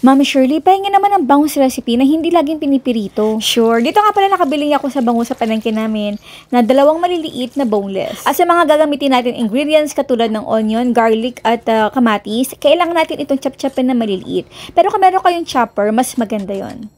Mami Shirley, pahinga naman ang bangus recipe na hindi laging pinipirito. Sure, dito nga pala nakabili ako sa bangus sa palengke namin na 2 maliliit na boneless. At sa mga gagamitin natin ingredients katulad ng onion, garlic at kamatis, kailangan natin itong chop-chopin na maliliit. Pero kung meron kayong chopper, mas maganda yon.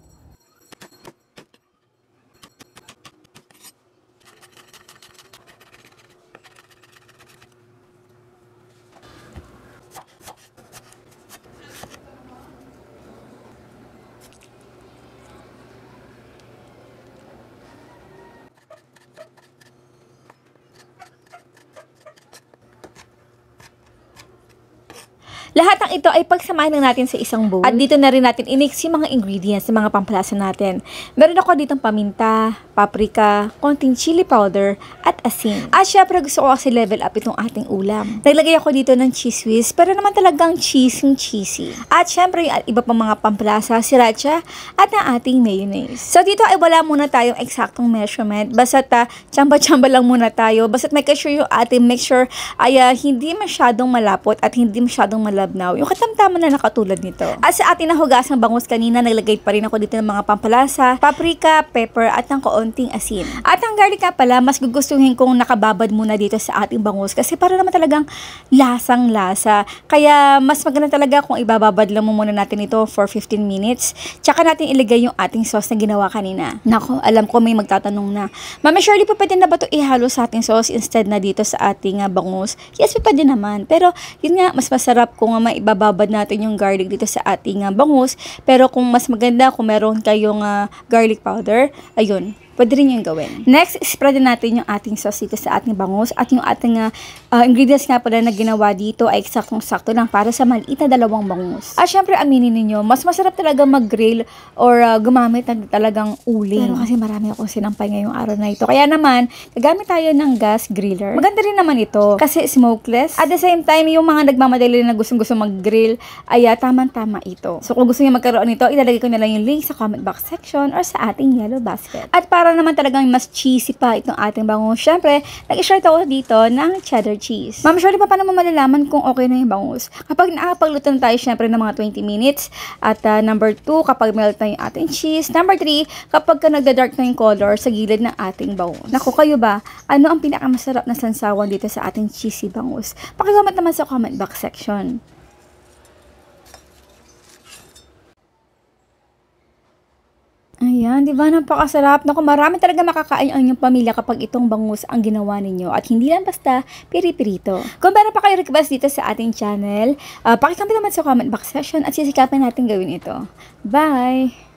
Lahat ng ito ay pagsamahin na natin sa isang bowl. At dito na rin natin i-mix yung mga ingredients ng mga pampalasa natin. Meron ako ditong paminta, paprika, konting chili powder, at asin. At syempre gusto ko kasi level up itong ating ulam. Naglagay ako dito ng cheese whiz, pero naman talagang cheesy. At syempre yung iba pang mga pampalasa, sriracha, at ang ating mayonnaise. So dito ay wala muna tayong eksaktong measurement. Basta't tsamba-tsamba lang muna tayo. Basta't make sure yung ating mixture ay hindi masyadong malapot at hindi masyadong malabnaw. Yung katamtaman na nakatulad nito. At sa ating nahugasang bangus kanina, naglagay pa rin ako dito ng mga pampalasa, paprika, pepper, at ng kaunting asin. At ang garlic ka pala, mas gugustuhin kong nakababad muna dito sa ating bangus kasi para naman talagang lasang-lasa. Kaya mas maganda talaga kung ibababad lang muna natin ito for 15 minutes. Tsaka natin ilagay yung ating sauce na ginawa kanina. Nako, alam ko may magtatanong na, Mami Shirley, pa pwede na ba ito ihalo sa ating sauce instead na dito sa ating bangus? Yes, pwede naman. Pero yun nga, mas masarap kung maibababad natin yung garlic dito sa ating bangus. Pero kung mas maganda kung meron kayong garlic powder, ayun, pwede rin yung gawin. Next, spread natin yung ating sauce dito sa ating bangus at yung ating ingredients nga pala na ginawa dito ay eksaktong-sakto lang para sa maliit na 2 bangus. At syempre, aminin niyo, mas masarap talaga mag-grill or gumamit ng talagang uling. Pero kasi marami akong sinampay ngayong araw na ito. Kaya naman, gagamit tayo ng gas griller. Maganda rin naman ito kasi smokeless. At the same time, yung mga nagmamadali na gustong-gusto mag-grill ay tamang-tama ito. So kung gusto niyo magkaroon nito, ilalagay ko na lang yung link sa comment box section or sa ating yellow basket. At para naman talagang mas cheesy pa itong ating bangus, syempre, nag-share ako dito ng cheddar cheese. Ma'am Shirley, paano mo malalaman kung okay na yung bangus? Kapag nakapagluto na tayo, syempre, ng mga 20 minutes. At number 2, kapag melt na yung ating cheese. Number 3, kapag nagda-dark na yung color sa gilid ng ating bangus. Naku, kayo ba? Ano ang pinakamasarap na sansawan dito sa ating cheesy bangus? Pakikomment naman sa comment box section. Ayan, di ba? Napakasarap. Naku, marami talaga makakain ang inyong pamilya kapag itong bangus ang ginawa ninyo. At hindi lang basta piri-pirito. Kung meron pa kayo request dito sa ating channel, pakikomment naman sa comment box section at sisikapin natin gawin ito. Bye!